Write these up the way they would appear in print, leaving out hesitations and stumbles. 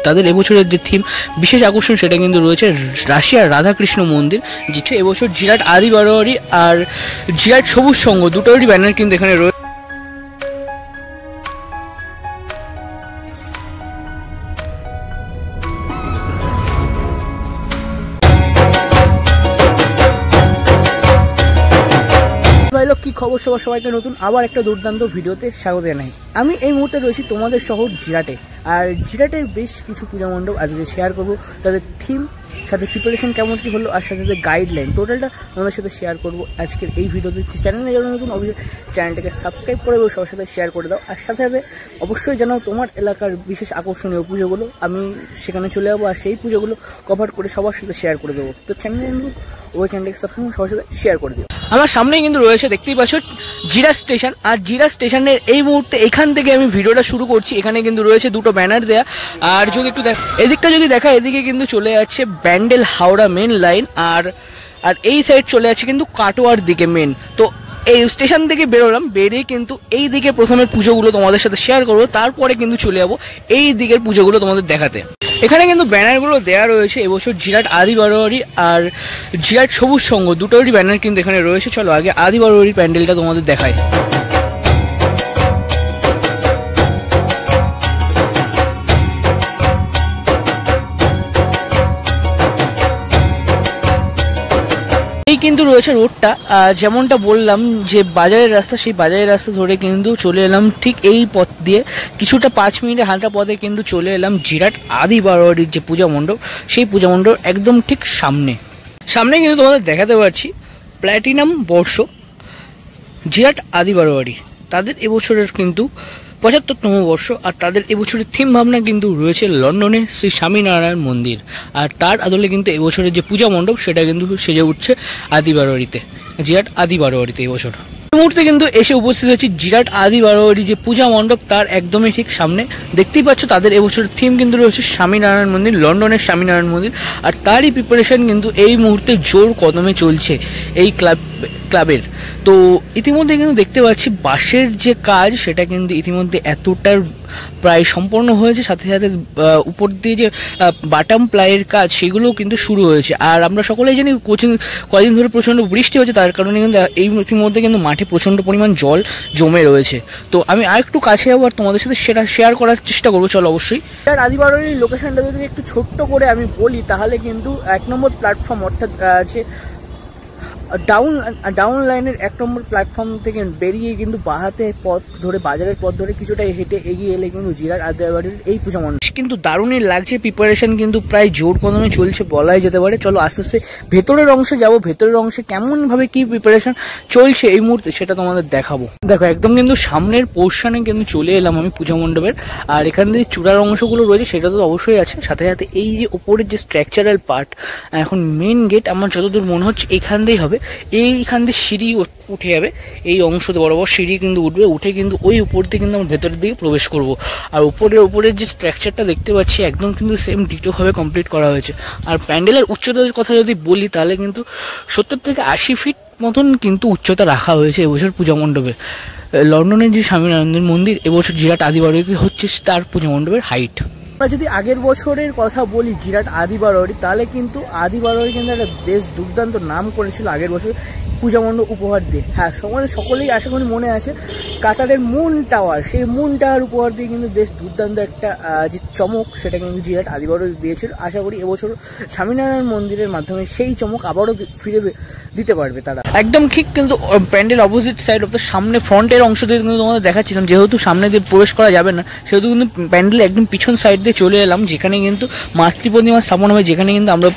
তাদের এবছরের যে থিম বিশেষ আকর্ষণ সেটা কিন্তু রয়েছে রাশিয়ার রাধাকৃষ্ণ মন্দির, যেটা এবছর জিরাট আদি বারোয়ারি আর জিরাট সবুজ সংঘ দুটোরই ব্যানার কিন্তু এখানে রয়েছে। কি খবর সবাইকে নতুন আবার একটা দুর্দান্ত ভিডিওতে স্বাগত জানাই। আমি এই মুহূর্তে রয়েছি তোমাদের শহর জিরাটে, আর জিরাটের বেশ কিছু পূজা মণ্ডপ আজকে শেয়ার করবো, তাদের থিম, সাথে প্রিপারেশন কেমন কী হলো, আর সাথে গাইডলাইন টোটালটা তোমাদের সাথে শেয়ার করবো আজকের এই ভিডিওতে। চ্যানেলে যারা নতুন অবশ্যই চ্যানেলটাকে সাবস্ক্রাইব করে দেবো, সবার সাথে শেয়ার করে দাও, আর সাথে সাথে অবশ্যই জানাও তোমার এলাকার বিশেষ আকর্ষণীয় পুজোগুলো, আমি সেখানে চলে যাবো আর সেই পুজোগুলো কভার করে সবার সাথে শেয়ার করে দেবো। তো চ্যানেলে ওই চ্যানেলটাকে সাবস্ক্রাইব সবার সাথে শেয়ার করে দিও। আমার সামনেই কিন্তু রয়েছে, দেখতেই পাচ্ছ, জিরাট স্টেশন। আর জিরাট স্টেশনের এই মুহূর্তে এখান থেকে আমি ভিডিওটা শুরু করছি। এখানে কিন্তু রয়েছে দুটো ব্যানার দেয়া, আর যদি একটু এদিকটা যদি দেখা, এদিকে কিন্তু চলে যাচ্ছে ব্যান্ডেল হাওড়া মেন লাইন, আর এই সাইড চলে যাচ্ছে কিন্তু কাটোয়ার দিকে মেন। তো এই স্টেশন থেকে বেরোলাম, বেরিয়ে কিন্তু এই দিকে প্রথমে পুজোগুলো তোমাদের সাথে শেয়ার করবো, তারপরে কিন্তু চলে যাবো এই দিকের পুজোগুলো তোমাদের দেখাতে। এখানে কিন্তু ব্যানারগুলো দেওয়া রয়েছে এবছর জিরাট আদি বারোয়ারি আর জিরাট সবুজ সংঘ দুটোরই ব্যানার কিন্তু এখানে রয়েছে। চলো আগে আদি বারোয়ারির প্যান্ডেলটা তোমাদের দেখাই। এই কিন্তু রয়েছে রোডটা, যেমনটা বললাম যে বাজারের রাস্তা, সেই বাজারের রাস্তা ধরে কিন্তু চলে এলাম ঠিক এই পথ দিয়ে, কিছুটা 5 মিনিটের হাঁটা পথে কিন্তু চলে এলাম জিরাট আদি বারোয়ারির যে পূজা মণ্ডপ, সেই পূজা মণ্ডপ একদম ঠিক সামনে কিন্তু তোমাদের দেখাতে পারছি প্ল্যাটিনাম বর্ষ জিরাট আদি বারোয়ারি। তাদের এবছরের কিন্তু 75তম বর্ষ, আর তাদের এবছরের থিম ভাবনা কিন্তু রয়েছে লন্ডনে শ্রী স্বামীনারায়ণ মন্দির, আর তার আদলে কিন্তু এবছরের যে পূজা মণ্ডপ সেটা কিন্তু সেজে উঠছে আদি বারোয়ারিতে, জিরাট আদি বারোয়ারিতে। এবছর এই মুহূর্তে কিন্তু এসে উপস্থিত হচ্ছে জিরাট আদি বারোয়ারি যে পূজা মণ্ডপ, তার একদমই ঠিক সামনে। দেখতেই পাচ্ছ তাদের এবছরের থিম কিন্তু রয়েছে স্বামীনারায়ণ মন্দির, লন্ডনের স্বামীনারায়ণ মন্দির, আর তারই প্রিপারেশন কিন্তু এই মুহূর্তে জোর কদমে চলছে এই ক্লাবের। তো ইতিমধ্যে কিন্তু দেখতে পাচ্ছি বাঁশের যে কাজ সেটা কিন্তু ইতিমধ্যে এতটার প্রায় সম্পন্ন হয়েছে, সাথে সাথে উপর দিয়ে যে বাটাম প্লাইয়ের কাজ সেগুলোও কিন্তু শুরু হয়েছে। আর আমরা সকলেই জানি কদিন ধরে প্রচণ্ড বৃষ্টি হচ্ছে, তার কারণে কিন্তু এই ইতিমধ্যে কিন্তু মাঠে প্রচণ্ড পরিমাণ জল জমে রয়েছে। তো আমি আর একটু কাছে যাবো আর তোমাদের সাথে সেটা শেয়ার করার চেষ্টা করবো। চলো অবশ্যই আদি বারোয়ারির লোকেশনটা যদি একটু ছোট্ট করে আমি বলি, তাহলে কিন্তু 1 নম্বর প্ল্যাটফর্ম, অর্থাৎ যে ডাউন লাইনের 1 নম্বর প্ল্যাটফর্ম থেকে বেরিয়ে কিন্তু বাহাতে পথ ধরে, বাজারের পথ ধরে কিছুটা হেঁটে এগিয়ে এলে কিন্তু জিরাট আদি বারোয়ারির এই পূজা মণ্ডপ কিন্তু দারুণই লাগছে। প্রিপারেশন কিন্তু প্রায় জোর কদমে চলছে বলাই যেতে পারে। চলো আস্তে আস্তে ভেতরের অংশে যাবো, ভেতরের অংশে কেমন ভাবে কি প্রিপারেশন চলছে এই মুহূর্তে সেটা তোমাদের দেখাবো। দেখো একদম কিন্তু সামনের পোর্শনে কিন্তু চলে এলাম আমি পূজা মণ্ডপের, আর এখান থেকে চূড়ার অংশগুলো রয়েছে সেটা তো অবশ্যই আছে, সাথে সাথে এই যে উপরের যে স্ট্রাকচারাল পার্ট, এখন মেন গেট আমার যতদূর মনে হচ্ছে এখান দিয়েই হবে, এইখান দিয়ে সিঁড়ি উঠে যাবে, এই অংশতে বরাবর সিঁড়ি কিন্তু উঠবে, উঠে কিন্তু ওই উপর দিয়ে কিন্তু আমরা ভেতরের দিকে প্রবেশ করব। আর উপরের যে স্ট্রাকচারটা দেখতে পাচ্ছি একদম কিন্তু সেম ডিটোভাবে কমপ্লিট করা হয়েছে। আর প্যান্ডেলের উচ্চতার কথা যদি বলি, তাহলে কিন্তু 70 থেকে 80 ফিট মতন কিন্তু উচ্চতা রাখা হয়েছে এবছর পূজা মণ্ডপে। লন্ডনের যে স্বামীনারায়ণ মন্দির, এবছর জিরাট আদি বারোয়ারিতে হচ্ছে তার পূজা মণ্ডপের হাইট। আমরা যদি আগের বছরের কথা বলি জিরাট আদি বারোয়ারি, তাহলে কিন্তু আদি বারোয়ারি কিন্তু একটা বেশ দুর্দান্ত নাম করেছিল আগের বছর পূজা মণ্ডপ উপহার দিয়ে। হ্যাঁ, সকলেই আশা করি মনে আছে কাতারের মুন টাওয়ার, সেই মুন টাওয়ার উপহার দিয়ে কিন্তু বেশ দুর্দান্ত একটা যে চমক সেটা কিন্তু জিরাট আদি বারোয়ারি দিয়েছিল। আশা করি এবছর স্বামীনারায়ণ মন্দিরের মাধ্যমে সেই চমক আবারও ফিরে দিতে পারবে তারা। একদম ঠিক কিন্তু pandal opposite side of the সামনে ফ্রন্টের অংশ দিয়ে কিন্তু তোমাদের দেখাচ্ছিলাম, যেহেতু সামনে দিয়ে প্রবেশ করা যাবে না সেহেতু কিন্তু প্যান্ডেল একদম পিছন সাইড দিয়ে চলে এলাম, যেখানে কিন্তু মাতৃ প্রতিমা স্থাপন হবে, যেখানে কিন্তু আমরা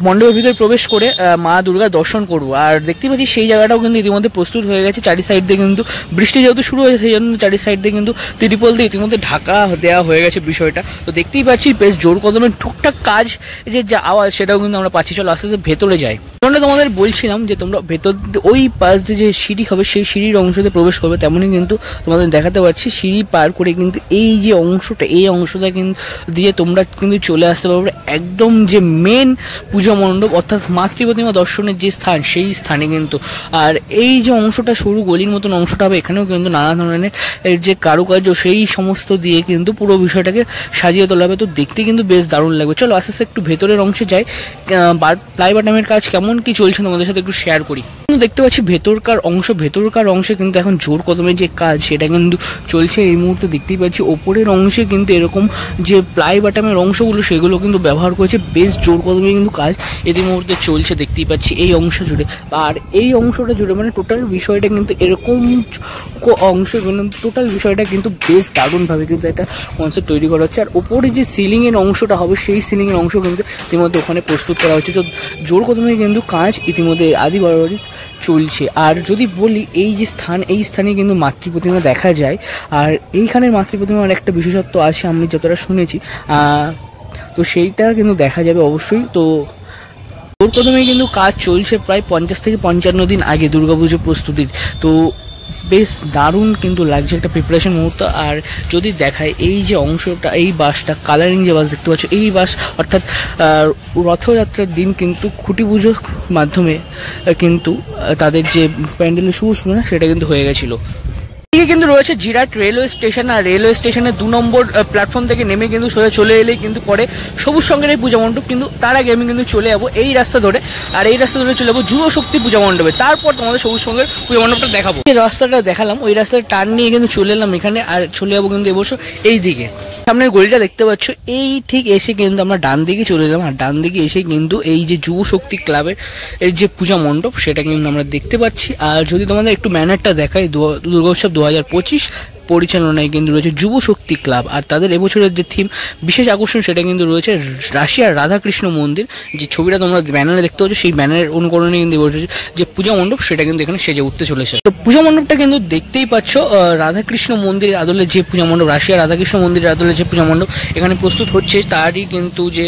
মণ্ডপের ভিতরে প্রবেশ করে মা দুর্গার দর্শন করবো। আর দেখতে পাচ্ছি সেই জায়গাটাও কিন্তু ইতিমধ্যে প্রস্তুত হয়ে গেছে। চারি সাইড দিয়ে কিন্তু বৃষ্টি যেহেতু শুরু হয়েছে, সেই জন্য চারি সাইড দিয়ে কিন্তু ত্রিপল দিয়ে ইতিমধ্যে ঢাকা দেওয়া হয়ে গেছে বিষয়টা। তো দেখতেই পাচ্ছি বেশ জোর কদমে টুকটাক কাজ যে যা আওয়াজ সেটাও কিন্তু আমরা পাচ্ছি। চলো আস্তে আস্তে ভেতরে যাই। আমরা তোমাদের বলছিলাম যে তোমরা ভেতর ওই পাশ দিয়ে যে সিঁড়ি হবে সেই সিঁড়ির অংশতে প্রবেশ করবে, তেমনই কিন্তু তোমাদের দেখাতে পাচ্ছি সিঁড়ি পার করে কিন্তু এই যে অংশটা, এই অংশটা কিন্তু দিয়ে তোমরা কিন্তু চলে আসতে পারবে একদম যে মেন পূজা মণ্ডপ, অর্থাৎ মাতৃ প্রতিমা দর্শনের যে স্থান, সেই এই স্থানে কিন্তু। আর এই যে অংশটা সরু গলির মতন অংশটা হবে, এখানেও কিন্তু নানা ধরনের যে কারুকার্য সেই সমস্ত দিয়ে কিন্তু পুরো বিষয়টাকে সাজিয়ে তোলা হবে। তো দেখতে কিন্তু বেশ দারুণ লাগবে। চলো আস্তে আস্তে একটু ভেতরের অংশে যাই, প্লাই বাটামের কাজ কেমন কি চলছে তোমাদের সাথে একটু শেয়ার করি। দেখতে পাচ্ছি ভেতরকার অংশে কিন্তু এখন জোর কদমে যে কাজ সেটা কিন্তু চলছে এই মুহূর্তে। দেখতেই পাচ্ছি ওপরের অংশে কিন্তু এরকম যে প্লাই বাটামের অংশগুলো সেগুলো কিন্তু ব্যবহার করেছে, বেশ জোর কদমে কিন্তু কাজ এই মুহূর্তে চলছে দেখতেই পাচ্ছি এই অংশ জুড়ে। আর এই অংশটা জুড়ে মানে টোটাল বিষয়টা কিন্তু এরকম অংশ টোটাল বিষয়টা কিন্তু বেশ দারুণভাবে কিন্তু একটা কনসেপ্ট তৈরি করা হচ্ছে। আর ওপরে যে সিলিংয়ের অংশটা হবে সেই সিলিংয়ের অংশ কিন্তু ইতিমধ্যে ওখানে প্রস্তুত করা হচ্ছে। তো জোর কদমে কিন্তু কাজ ইতিমধ্যে আদি বরাবরই চলছে। আর যদি বলি এই যে স্থান, এই স্থানে কিন্তু মাতৃ প্রতিমা দেখা যায়। আর এইখানের মাতৃ প্রতিমার একটা বিশেষত্ব আছে আমি যতটা শুনেছি, তো সেইটা কিন্তু দেখা যাবে অবশ্যই। তো জোর কদমে কিন্তু কাজ চলছে প্রায় 50 থেকে 55 দিন আগে দুর্গাপুজো প্রস্তুতির। তো বেশ দারুণ কিন্তু লাগছে একটা প্রিপারেশন মুহূর্ত। আর যদি দেখায় এই যে অংশটা, এই বাসটা কালারিং যে বাস দেখতে পাচ্ছ, এই বাস অর্থাৎ রথযাত্রার দিন কিন্তু খুঁটি পুজোর মাধ্যমে কিন্তু তাদের যে প্যান্ডেলের শুভ সূচনা সেটা কিন্তু হয়ে গেছিলো। এদিকে কিন্তু রয়েছে জিরাট রেলওয়ে স্টেশন। আর রেলওয়ে স্টেশনের 2 নম্বর প্ল্যাটফর্ম থেকে নেমে কিন্তু সোজা চলে এলেই কিন্তু পরে সবুজ সঙ্গের এই পূজা মণ্ডপ। কিন্তু তার আগে আমি কিন্তু চলে যাবো এই রাস্তা ধরে, আর এই রাস্তা ধরে চলে যাবো যুব শক্তি পূজা মণ্ডপে। তারপর তোমাদের সবুজ সঙ্গের পূজা মণ্ডপটা দেখাবো। এই রাস্তাটা দেখালাম, ওই রাস্তাটা টার্ন নিয়ে কিন্তু চলে এলাম এখানে, আর চলে যাবো কিন্তু এবছর এই দিকে। সামনের গলিটা দেখতে পাচ্ছ, এই ঠিক এসে কিন্তু আমরা ডান দিকে চলে এলাম। আর ডান দিকে এসে কিন্তু এই যে যুব শক্তি ক্লাবের এর যে পূজা মণ্ডপ সেটা কিন্তু আমরা দেখতে পাচ্ছি। আর যদি তোমাদের একটু ব্যানারটা দেখাই, দুর্গোৎসব 2025 পরিচালনায় কিন্তু রয়েছে যুব শক্তি ক্লাব। আর তাদের এবছরের যে থিম বিশেষ আকর্ষণ সেটা কিন্তু রয়েছে রাশিয়ার রাধাকৃষ্ণ মন্দির। যে ছবিটা তোমরা ব্যানারে দেখতে পাচ্ছ সেই ব্যানারের অনুকরণে কিন্তু যে পূজা মণ্ডপ সেটা কিন্তু এখানে সেজে উঠতে চলেছে। তো পূজা মণ্ডপটা কিন্তু দেখতেই পাচ্ছ রাধাকৃষ্ণ মন্দিরের আদলে যে পূজা মণ্ডপ, রাশিয়ার রাধাকৃষ্ণ মন্দিরের আদলে যে পূজা মণ্ডপ এখানে প্রস্তুত হচ্ছে, তারই কিন্তু যে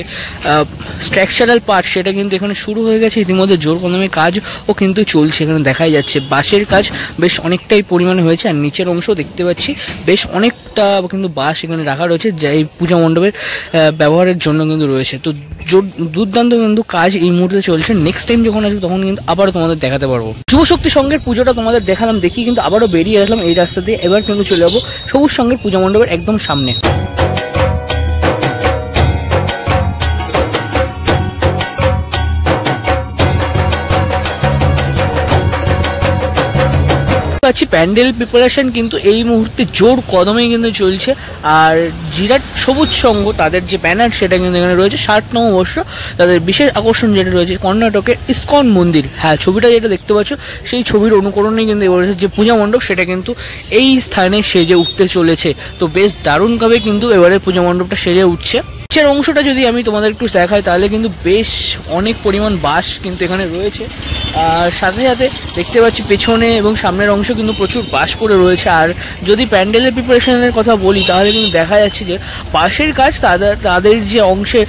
স্ট্রাকচারাল পার্ট সেটা কিন্তু এখানে শুরু হয়ে গেছে ইতিমধ্যে। জোর কদমে কাজও কিন্তু চলছে, এখানে দেখাই যাচ্ছে বাঁশের কাজ বেশ অনেকটাই পরিমাণে হয়েছে। আর নিচের অংশ দেখতে পাচ্ছি বেশ অনেকটা কিন্তু বাঁশ এখানে রাখা রয়েছে যা এই পূজা মণ্ডপের ব্যবহারের জন্য কিন্তু রয়েছে। তো দুর্দান্ত কিন্তু কাজ এই মুহূর্তে চলছে। নেক্সট টাইম যখন আসবে তখন কিন্তু আবারও তোমাদের দেখাতে পারবো। যুব শক্তি সংঘের পুজোটা তোমাদের দেখালাম, দেখি কিন্তু আবারও বেরিয়ে আসলাম এই রাস্তা দিয়ে। এবার কিন্তু চলে যাবো সবুজ সংঘের পূজা মণ্ডপের একদম সামনে। প্যান্ডেল প্রিপারেশন কিন্তু এই মুহূর্তে জোর কদমে কিন্তু চলছে। আর জিরাট সবুজ সংঘ তাদের যে ব্যানার সেটা কিন্তু এখানে রয়েছে 60তম বর্ষ। তাদের বিশেষ আকর্ষণ যেটা রয়েছে কর্ণাটকের ইসকন মন্দির। হ্যাঁ, ছবিটা যেটা দেখতে পাচ্ছ সেই ছবির অনুকরণেই কিন্তু এবারে যে পূজা মণ্ডপ সেটা কিন্তু এই স্থানে সেজে উঠতে চলেছে। তো বেশ দারুণভাবে কিন্তু এবারে পূজা মণ্ডপটা সেজে উঠছে। নিচের অংশটা যদি আমি তোমাদের একটু দেখাই তাহলে কিন্তু বেশ অনেক পরিমাণ বাঁশ কিন্তু এখানে রয়েছে। আর সাথে সাথে দেখতে পাচ্ছি পেছনে এবং সামনের অংশ কিন্তু প্রচুর বাঁশ পড়ে রয়েছে। আর যদি প্যান্ডেলের প্রিপারেশনের কথা বলি তাহলে কিন্তু দেখা যাচ্ছে যে বাঁশের কাজ তাদের যে অংশে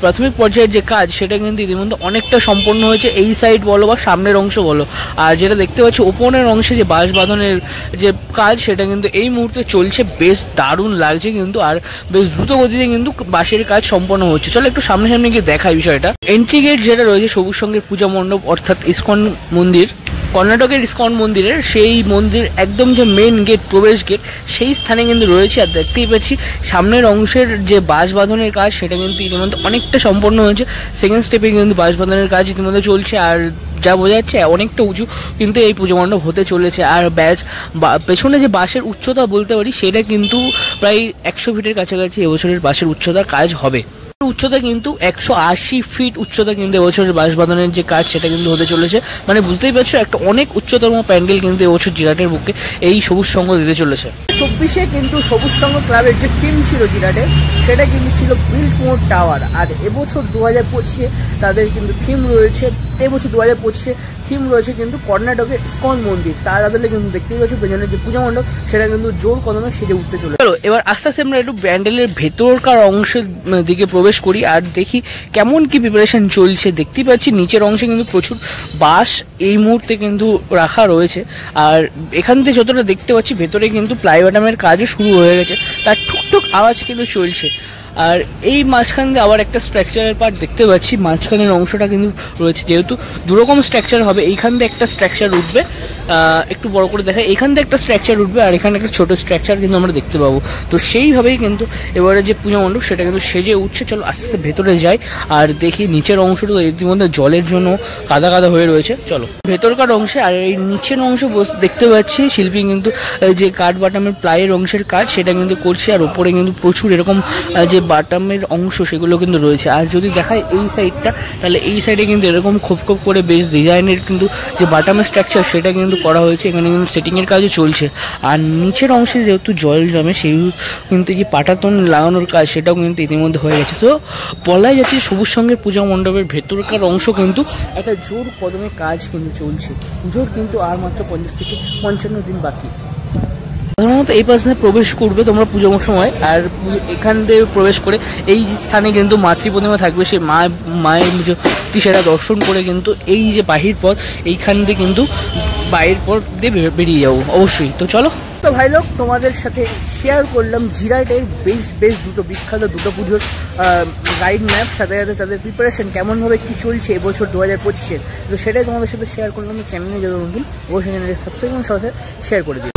প্রাথমিক পর্যায়ের যে কাজ সেটা কিন্তু ইতিমধ্যে অনেকটা সম্পন্ন হয়েছে, এই সাইড বলো বা সামনের অংশ বলো। আর যেটা দেখতে পাচ্ছি ওপরের অংশে যে বাঁশ বাঁধনের যে কাজ সেটা কিন্তু এই মুহূর্তে চলছে, বেশ দারুণ লাগছে কিন্তু। আর বেশ দ্রুত গতিতে কিন্তু বাঁশের কাজ সম্পন্ন হচ্ছে। চলো একটু সামনে সামনে গিয়ে দেখা বিষয়টা। এন্ট্রি গেট যেটা রয়েছে সবুজ সংঘের পূজা মণ্ডপ অর্থাৎ ইসকন মন্দির, কর্ণাটকের ইসকন মন্দিরের সেই মন্দির একদম যে মেন গেট, প্রবেশ গেট, সেই স্থানে কিন্তু রয়েছে। আর দেখতেই পাচ্ছি সামনের অংশের যে বাঁশ বাঁধনের কাজ সেটা কিন্তু ইতিমধ্যে অনেকটা সম্পন্ন হয়েছে। সেকেন্ড স্টেপে কিন্তু বাঁশ বাঁধনের কাজ ইতিমধ্যে চলছে। আর যা বোঝা যাচ্ছে অনেকটা উঁচু কিন্তু এই পুজো মণ্ডপ হতে চলেছে। আর পেছনে যে বাঁশের উচ্চতা বলতে পারি সেটা কিন্তু প্রায় 100 ফিটের কাছাকাছি এবছরের বাঁশের উচ্চতার কাজ হবে। উচ্চতা কিন্তু 180 ফিট উচ্চতা কিন্তু এবছরের বাঁশ বাঁধনের যে কাজ সেটা কিন্তু হতে চলেছে। মানে বুঝতেই পারছো একটা অনেক উচ্চতম প্যান্ডেল কিন্তু এবছর জিরাটের বুকে এই সবুজ সংঘ দিতে চলেছে। 24-এ কিন্তু সবুজ সংঘ ক্লাবের যে থিম ছিল জিরাটে সেটা কিন্তু ছিল বিল্ড মোর টাওয়ার। আর এবছর 2025-এ তাদের কিন্তু থিম রয়েছে, এবছর 2025-এ থিম রয়েছে কিন্তু কর্ণাটকের ইসকন মন্দির। তার আদলে কিন্তু দেখতেই পাচ্ছ পেছনে যে পূজা মণ্ডপ সেটা কিন্তু জোর কদমে সেজে উঠতে চলে। চলো এবার আস্তে আস্তে আমরা একটু প্যান্ডেলের ভেতরকার অংশের দিকে প্রবেশ করি আর দেখি কেমন কি প্রিপারেশন চলছে। দেখতেই পাচ্ছি নিচের অংশে কিন্তু প্রচুর বাঁশ এই মুহূর্তে কিন্তু রাখা রয়েছে। আর এখান থেকে যতটা দেখতে পাচ্ছি ভেতরে কিন্তু প্লাই বাটামের কাজও শুরু হয়ে গেছে, তার ঠুকঠুক আওয়াজ কিন্তু চলছে। আর এই মাঝখান দিয়ে আবার একটা স্ট্রাকচারের পার্ট দেখতে পাচ্ছি, মাঝখানের অংশটা কিন্তু রয়েছে, যেহেতু দুরকম স্ট্রাকচার হবে, এইখান দিয়ে একটা স্ট্রাকচার উঠবে, একটু বড় করে দেখা, এখান থেকে একটা স্ট্রাকচার উঠবে আর এখানে একটা ছোটো স্ট্রাকচার কিন্তু আমরা দেখতে পাবো। তো সেইভাবেই কিন্তু এবারে যে পূজা মণ্ডপ সেটা কিন্তু সেজে উঠছে। চলো আস্তে আস্তে ভেতরে যাই আর দেখি নিচের অংশটা ইতিমধ্যে জলের জন্য কাদা কাদা হয়ে রয়েছে। চলো ভেতরকার অংশে, আর এই নিচের অংশ দেখতে পাচ্ছি শিল্পী কিন্তু যে কাঠ বাটামের প্লাইয়ের অংশের কাজ সেটা কিন্তু করছে, আর ওপরে কিন্তু প্রচুর এরকম যে বাটামের অংশ সেগুলো কিন্তু রয়েছে। আর যদি দেখায় এই সাইডটা, তাহলে এই সাইডে কিন্তু এরকম খোপ খোপ করে বেশ ডিজাইনের কিন্তু যে বাটামের স্ট্রাকচার সেটা কিন্তু করা হয়েছে, এখানে কিন্তু সেটিংয়ের কাজও চলছে। আর নিচের অংশে যেহেতু জল জমে সেই কিন্তু যে পাটাতন লাগানোর কাজ সেটাও কিন্তু ইতিমধ্যে হয়ে গেছে। তো বলাই যাচ্ছে সবুজ সঙ্গের পূজা মণ্ডপের ভেতরকার অংশ কিন্তু একটা জোর কদমে কাজ কিন্তু চলছে। পুজোর কিন্তু আর মাত্র 50 থেকে 55 দিন বাকি। সাধারণত এই পাশে প্রবেশ করবে তোমরা পুজোর সময়, আর এখান থেকে প্রবেশ করে এই স্থানে কিন্তু মাতৃ প্রতিমা থাকবে, সেই মায়ের সেটা দর্শন করে কিন্তু এই যে বাহির পথ, এইখান দিয়ে কিন্তু বাইরের পথ দিয়ে বেরিয়ে যাবো অবশ্যই। তো চলো। তো ভাই লোক, তোমাদের সাথে শেয়ার করলাম জিরাটের বেশ দুটো বিখ্যাত দুটো পুজোর গাইড ম্যাপ, সাথে সাথে তাদের প্রিপারেশন কেমনভাবে কী চলছে এবছর 2025-এর। তো সেটাই তোমাদের সাথে শেয়ার করলাম। চ্যানেলে যত নতুন অবশ্যই চ্যানেলে সাবস্ক্রাইব সাথে শেয়ার করে দিই।